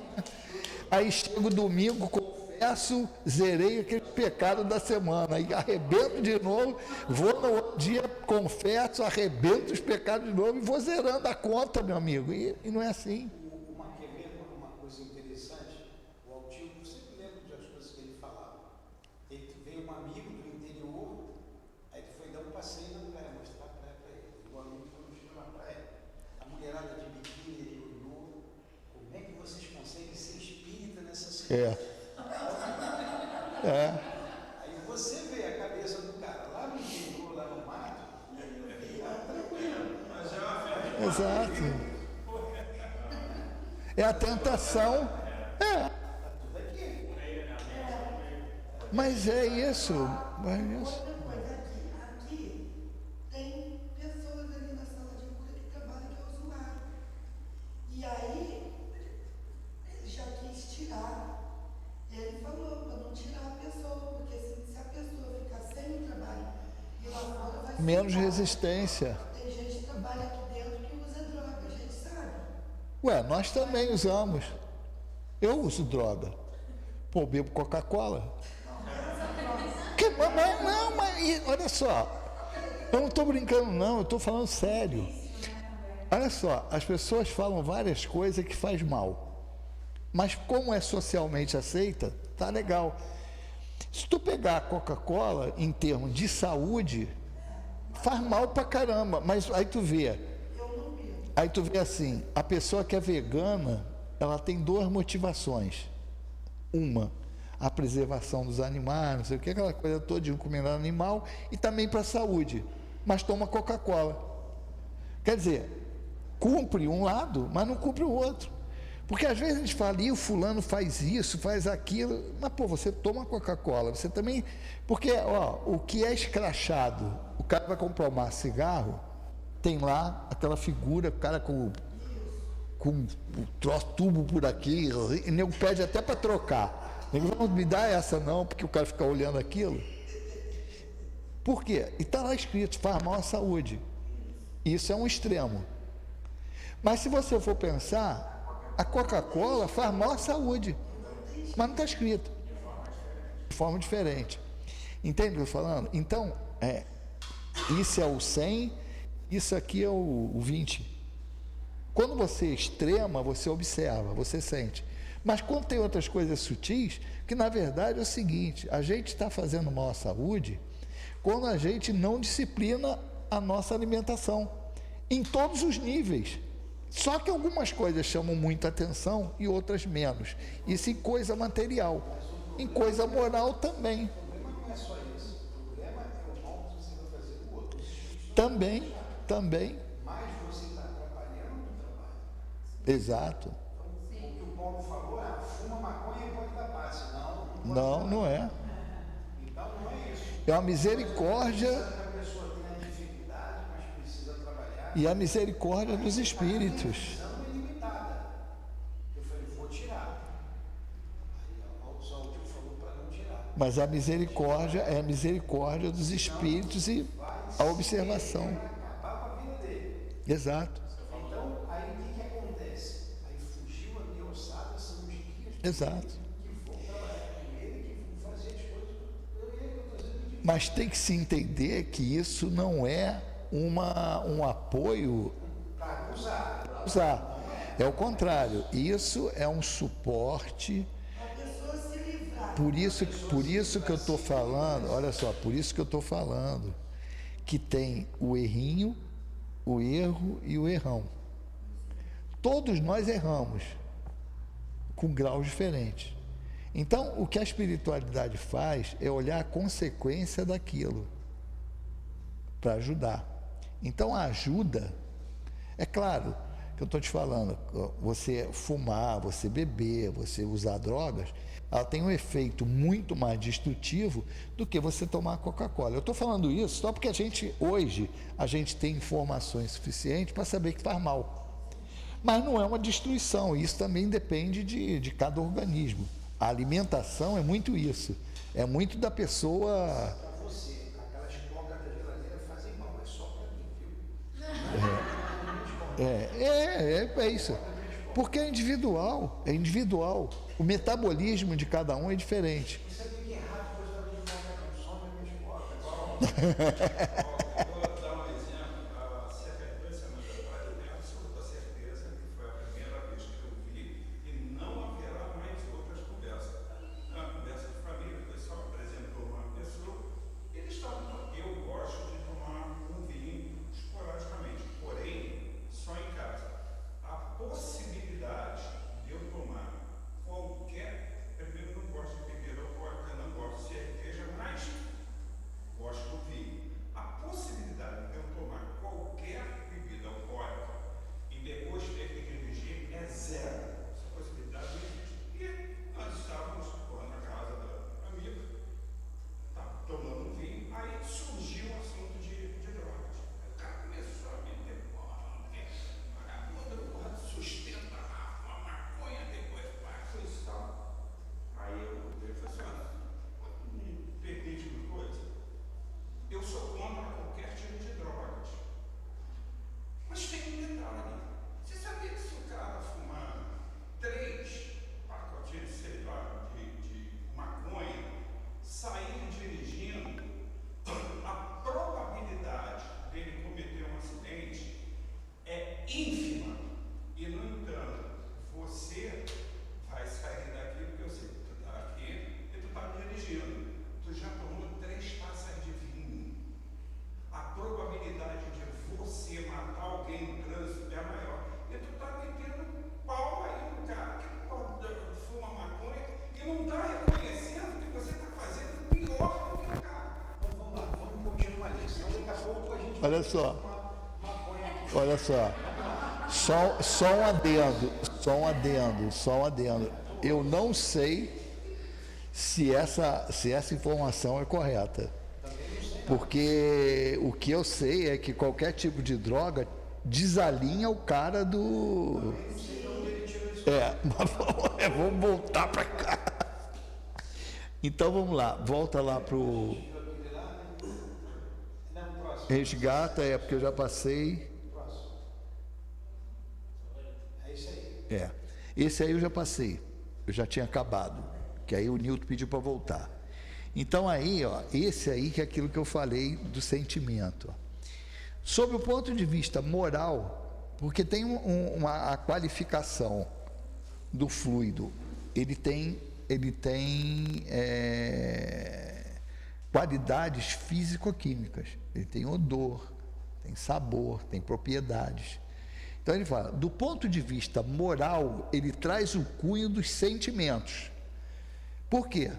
aí chego domingo, confesso, zerei aquele pecado da semana, aí arrebento de novo, vou no outro dia, confesso, arrebento os pecados de novo e vou zerando a conta, meu amigo. E não é assim. Quer ver uma coisa interessante? O Altivo, eu sempre lembro das coisas que ele falava. Ele veio um amigo do interior, aí ele foi dar um passeio na praia, mostrar a praia para ele. O amigo, quando chegou na praia, a mulherada de biquíni, ele olhou, como é que vocês conseguem ser espírita nessa cidade? Aí você vê a cabeça do cara lá no interior, lá no mato, e tranquilo. Exato. É a tentação. Mas é isso. Outra coisa, aqui tem pessoas ali na sala de cura que trabalham que é usuário. E aí, ele já quis tirar. Ele falou para não tirar a pessoa, porque se a pessoa ficar sem o trabalho e lá fora vai ser Menos resistência. Tem gente que trabalha aqui dentro que usa droga, a gente sabe. Ué, nós também usamos. Eu uso droga. Pô, bebo Coca-Cola. Mas olha só, eu não estou brincando não, eu estou falando sério. Olha só, as pessoas falam várias coisas que faz mal, mas como é socialmente aceita, tá legal. Se tu pegar a Coca-Cola em termos de saúde, faz mal pra caramba, mas aí tu vê assim, a pessoa que é vegana, ela tem duas motivações. Uma, a preservação dos animais, não sei o que, aquela coisa toda de comida animal, e também para a saúde, mas toma Coca-Cola. Quer dizer, cumpre um lado, mas não cumpre o outro. Porque às vezes a gente fala, o fulano faz isso, faz aquilo, mas pô, você toma Coca-Cola, você também... Porque, o que é escrachado, o cara vai comprar um cigarro, tem lá aquela figura, o cara com um troço, tubo por aqui, e o nego pede até para trocar. Não me dá essa não, porque o cara fica olhando aquilo. Por quê? E está lá escrito, faz mal à saúde. Isso é um extremo. Mas se você for pensar, a Coca-Cola faz mal à saúde. Mas não está escrito. De forma diferente. Entende o que eu estou falando? Então, isso é o 100, isso aqui é o 20. Quando você extrema, você observa, você sente. Mas quando tem outras coisas sutis, que na verdade é o seguinte, a gente está fazendo mal à saúde quando a gente não disciplina a nossa alimentação, em todos os níveis. Só que algumas coisas chamam muita atenção e outras menos. Isso em coisa material. Em coisa moral também. O problema não é só isso. O problema é o mal que você vai fazer do outro. Também. Mas você está Exato. O que o Paulo falou é, fuma maconha e pode dar paz. Não é. Então não é isso. É uma misericórdia A pessoa tem a dificuldade, mas precisa trabalhar. e a misericórdia dos espíritos. Não é limitada. Eu falei, vou tirar. Aí só o que falou para não tirar. Mas a misericórdia é a misericórdia dos espíritos e a observação. Acabar com a vida dele. Exato. Então, aí o que acontece? Aí fugiu a minha ossada, são os dias Exato. que vou trabalhar com ele, que vou fazer as coisas. Eu estou fazendo de Mas tem que se entender que isso não é um apoio para usar. usar. É o contrário. Isso é um suporte. A pessoa se livrar. Por isso que eu estou falando, olha só, por isso que eu estou falando que tem o errinho, o erro e o errão. Todos nós erramos, com graus diferentes. Então, o que a espiritualidade faz é olhar a consequência daquilo, para ajudar. Então, a ajuda, é claro que eu estou te falando, você fumar, você beber, você usar drogas, ela tem um efeito muito mais destrutivo do que você tomar Coca-Cola. Eu estou falando isso só porque hoje, a gente tem informações suficientes para saber que faz mal. Mas não é uma destruição, isso também depende de cada organismo. A alimentação é muito isso, é muito da pessoa. Para você, aquelas cocas da geladeira fazem mal, é só para mim, viu? É isso. Porque é individual. O metabolismo de cada um é diferente. Você tem que errar depois da minha coca, não some a minha coca. Vou dar um exemplo. Há cerca de 2 semanas atrás, eu tenho absoluta certeza que foi a primeira vez que eu vi e não haverá mais outras conversas. Uma conversa de família, o pessoal apresentou uma pessoa, eles estavam. Eu gosto de tomar um vinho esporadicamente, porém, só em casa. A possibilidade de eu tomar qualquer. Primeiro, não gosto de bebida alcoólica, não gosto de cerveja, mas gosto do vinho. A possibilidade de eu tomar qualquer bebida alcoólica e depois ter que dirigir é zero. Essa possibilidade não existe. E nós estávamos na casa da amiga, tomando um vinho, aí surgiu o assunto de drogas. O cara começou a meter porra, vagabundo, sustenta a maconha, depois coisa e tal. Aí eu falei assim, me permite uma coisa? Eu sou contra qualquer tipo de drogas. Mas tem um detalhe. Você sabia que se o cara fumar 3 pacotinhos, sei lá, de maconha, sair dirigindo, a probabilidade dele cometer um acidente é ínfima. E, no entanto, você vai sair daqui, porque eu sei que tu está aqui e tu está dirigindo. Tu já tomou 3 taças de vinho. A probabilidade de você matar alguém no trânsito é maior. E tu está metendo pau aí no cara que fuma maconha e não está reconhecendo que você está fazendo pior do que o cara. Então vamos lá, vamos continuar ali, senão daqui a pouco a gente Olha só, vai maconha aqui. olha só. Só um adendo. Eu não sei se essa informação é correta. Porque o que eu sei é que qualquer tipo de droga desalinha o cara do. Mas vamos voltar para cá. Então vamos lá, volta lá pro Não, próximo. resgata, porque eu já passei. É isso aí. Esse aí eu já passei, eu já tinha acabado, que aí o Newton pediu para voltar. Então aí, esse aí que é aquilo que eu falei do sentimento. Sob o ponto de vista moral, porque tem a qualificação do fluido, ele tem qualidades físico-químicas, ele tem odor, tem sabor, tem propriedades. Então ele fala, do ponto de vista moral, ele traz o cunho dos sentimentos. Por quê?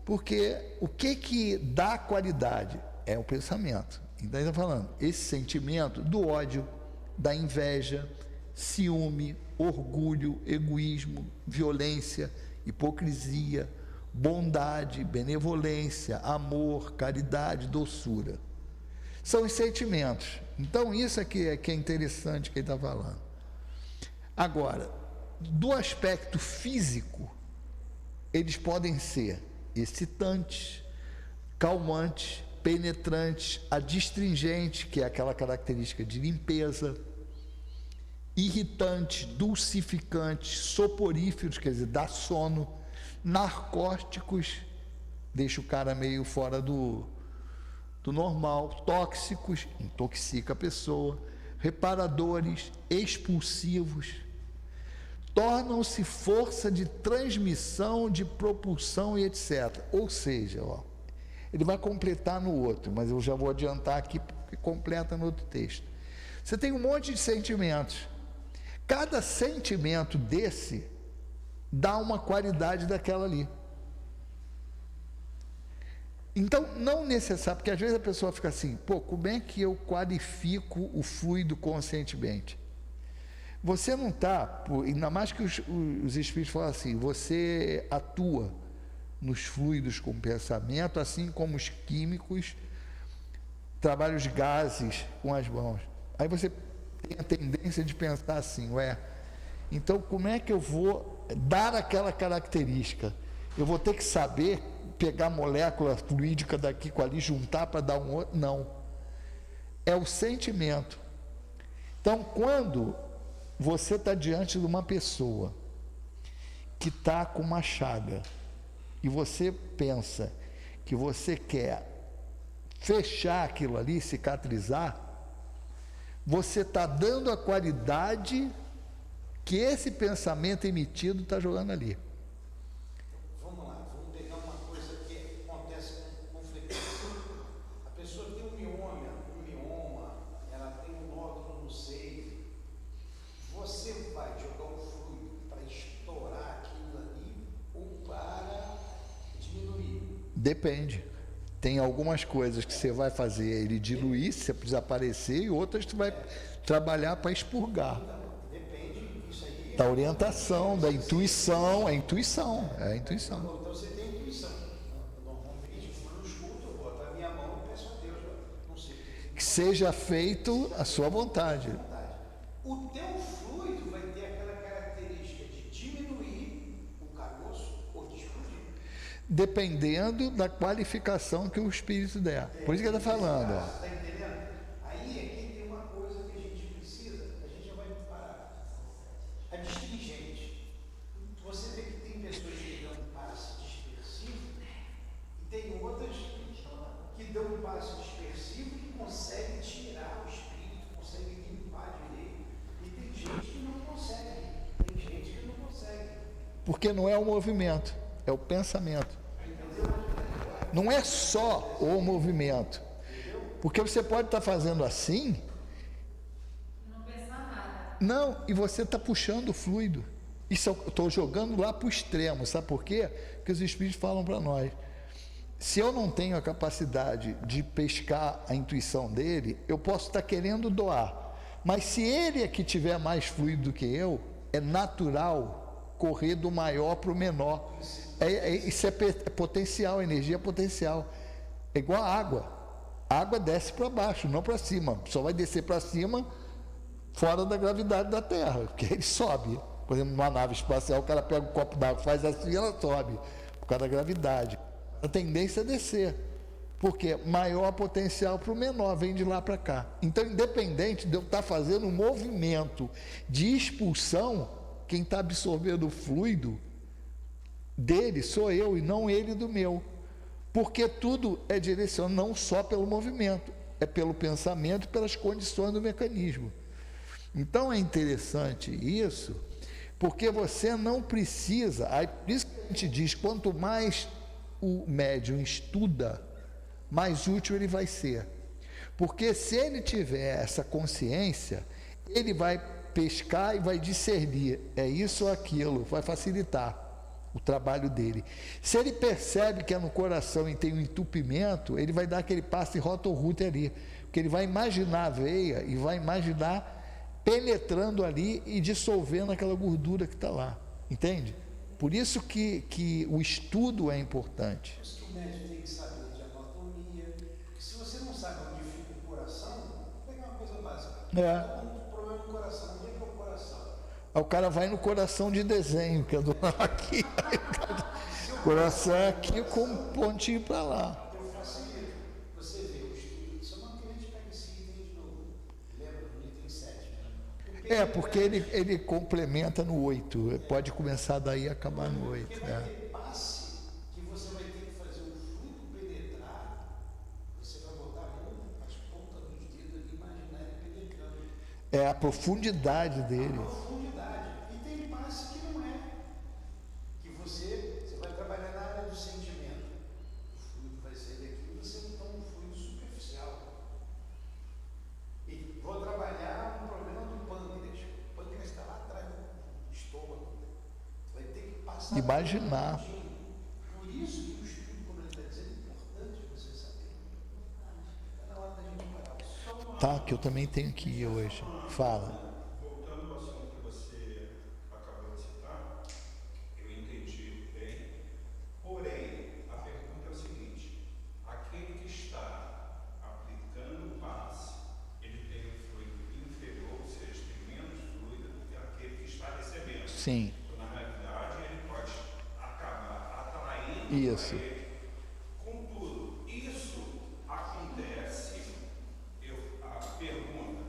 Porque o que dá qualidade? É o pensamento. Então ele está falando, esse sentimento do ódio, da inveja, ciúme, orgulho, egoísmo, violência, hipocrisia, bondade, benevolência, amor, caridade, doçura. São os sentimentos. Então, isso aqui é que é interessante que ele está falando. Agora, do aspecto físico, eles podem ser excitantes, calmantes, penetrantes, adstringentes, que é aquela característica de limpeza, irritantes, dulcificantes, soporíferos, quer dizer, dá sono, narcóticos, deixa o cara meio fora do normal, tóxicos, intoxica a pessoa, reparadores, expulsivos, tornam-se força de transmissão, de propulsão e etc. Ou seja, ele vai completar no outro, mas eu já vou adiantar aqui porque completa no outro texto. Você tem um monte de sentimentos. Cada sentimento desse dá uma qualidade daquela ali. Então, não necessário, porque às vezes a pessoa fica assim, como é que eu qualifico o fluido conscientemente? Você não está, ainda mais que os espíritos falam assim, você atua nos fluidos com pensamento, assim como os químicos trabalham os gases com as mãos. Aí você tem a tendência de pensar assim, então como é que eu vou dar aquela característica? Eu vou ter que saber pegar molécula fluídica daqui com ali, juntar para dar um outro? Não. É o sentimento. Então, quando você está diante de uma pessoa que está com uma chaga e você pensa que você quer fechar aquilo ali, cicatrizar, você está dando a qualidade que esse pensamento emitido está jogando ali. Vamos lá, vamos pegar uma coisa que acontece com frequência. A pessoa tem um mioma, ela tem um nódulo no seio. Você vai jogar um fluido para estourar aquilo ali ou para diminuir? Depende. Tem algumas coisas que você vai fazer ele diluir, se você desaparecer, e outras que você vai trabalhar para expurgar. Depende, isso aí. Da orientação, da intuição, é a intuição. Então você tem intuição. Normalmente, quando eu escuto, eu boto a minha mão e peço a Deus, não sei. Que seja feito a sua vontade. O teu fluido vai ter aquela característica de diminuir o caroço ou de explodir. Dependendo da qualificação que o espírito der. Por isso que ele está falando. Está entendendo? Aí aqui tem uma coisa que a gente precisa, a gente já vai parar. A distingente. Você vê que tem pessoas que dão um passe dispersivo e tem outras que dão um passe dispersivo que conseguem tirar o espírito, conseguem limpar direito. E tem gente que não consegue. Porque não é o movimento, é o pensamento. Não é só o movimento. Porque você pode estar fazendo assim. Não pensar nada. Não, e você está puxando o fluido. Isso eu estou jogando lá para o extremo. Sabe por quê? Porque os espíritos falam para nós. Se eu não tenho a capacidade de pescar a intuição dele, eu posso estar querendo doar. Mas se ele é que tiver mais fluido do que eu, é natural correr do maior para o menor. Isso é potencial, energia potencial. É igual a água. A água desce para baixo, não para cima. Só vai descer para cima fora da gravidade da Terra, porque ele sobe. Por exemplo, numa nave espacial, o cara pega um copo d'água, faz assim e ela sobe, por causa da gravidade. A tendência é descer, porque maior potencial para o menor, vem de lá para cá. Então, independente de eu estar fazendo um movimento de expulsão, quem está absorvendo o fluido dele sou eu e não ele do meu. Porque tudo é direcionado não só pelo movimento, é pelo pensamento e pelas condições do mecanismo. Então é interessante isso, porque você não precisa, por isso que a gente diz, quanto mais o médium estuda, mais útil ele vai ser. Porque se ele tiver essa consciência, ele vai pescar e vai discernir, é isso ou aquilo, vai facilitar o trabalho dele. Se ele percebe que é no coração e tem um entupimento, ele vai dar aquele passe rotorrute ali, porque ele vai imaginar a veia e vai imaginar penetrando ali e dissolvendo aquela gordura que está lá, entende? Por isso que o estudo é importante. Por isso que o médico tem que saber de anatomia, porque se você não sabe onde fica o coração, vou pegar uma coisa básica. Todo mundo com problema no coração, onde é que é o coração? Aí o cara vai no coração de desenho, que é do lado aqui. Coração é aqui com um pontinho para lá. Eu facilito. Você vê o estudo, só não que a gente pega esse item de novo. Lembra do item 7, né? Porque ele complementa no 8. Pode começar daí e acabar no 8. Porque vai ter passe que você vai ter que fazer o fluido penetrar, você vai botar a mão, as pontas dos dedos ali, imaginar ele penetrando. É a profundidade dele. Profundidade. E tem passe que não é. Que você vai trabalhar na área do sentimento. O fluido vai sair daqui e você não toma um fluido superficial. E vou trabalhar um problema do pâncreas. O pâncreas está lá atrás do estômago. Vai ter que passar. Imaginar. Por isso que o estudo, como ele está dizendo, é importante você saber. Está na hora da gente parar. Tá, que eu também tenho que ir hoje. Fala. Voltando ao assunto que você acabou de citar, eu entendi bem. Porém, a pergunta é o seguinte: aquele que está aplicando o passe, ele tem um fluido inferior, ou seja, tem menos fluido do que aquele que está recebendo. Sim. Então, na realidade, ele pode acabar atraindo Isso. para ele. Contudo, isso acontece. A pergunta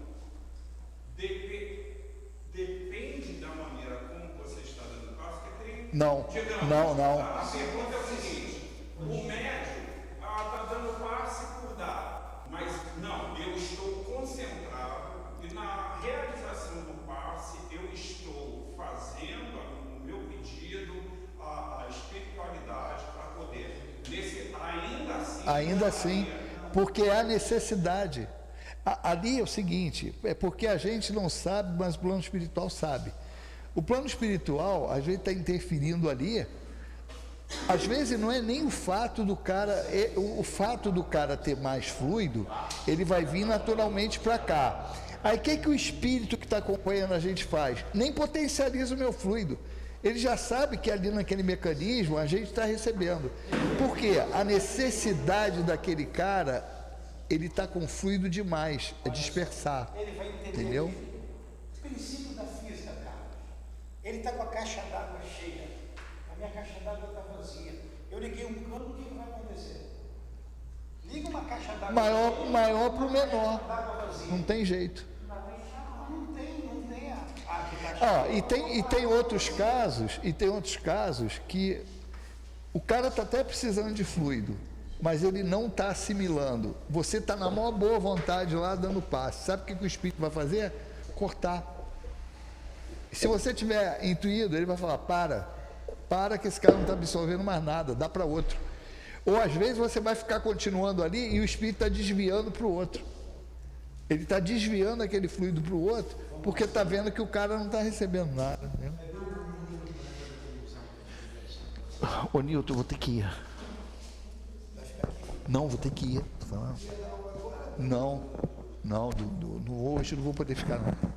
depende da maneira como você está dando passo, que tem. Não, Digamos, não. A pergunta é o seguinte: o médico está dando passe por dar, mas não, eu estou concentrado e na realização do passe eu estou fazendo o meu pedido, a espiritualidade para poder, ainda assim, porque é a necessidade. Ali é o seguinte, é porque a gente não sabe, mas o plano espiritual sabe. O plano espiritual, às vezes está interferindo ali, às vezes não é nem o fato do cara, o fato do cara ter mais fluido, ele vai vir naturalmente para cá. Aí o que o espírito que está acompanhando a gente faz? Nem potencializa o meu fluido. Ele já sabe que ali naquele mecanismo a gente está recebendo. Porque a necessidade daquele cara, ele está com fluido demais, é dispersar. Ele vai entender. Entendeu? O princípio da física, Carlos. Ele está com a caixa d'água cheia. A minha caixa d'água está vazia. Eu liguei um cano, o que vai acontecer? Liga uma caixa d'água Maior para o menor. d'água vazia. Não tem jeito. Não tem a E tem outros casos que o cara está até precisando de fluido, mas ele não está assimilando. Você está na maior boa vontade lá dando passe. Sabe o que o espírito vai fazer? Cortar. Se você tiver intuído, ele vai falar: para que esse cara não está absorvendo mais nada, dá para outro. Ou às vezes você vai ficar continuando ali e o espírito está desviando para o outro. Ele está desviando aquele fluido para o outro, porque está vendo que o cara não está recebendo nada. Né? Ô Nilton, eu vou ter que ir. Não, vou ter que ir. Não, hoje não vou poder ficar não.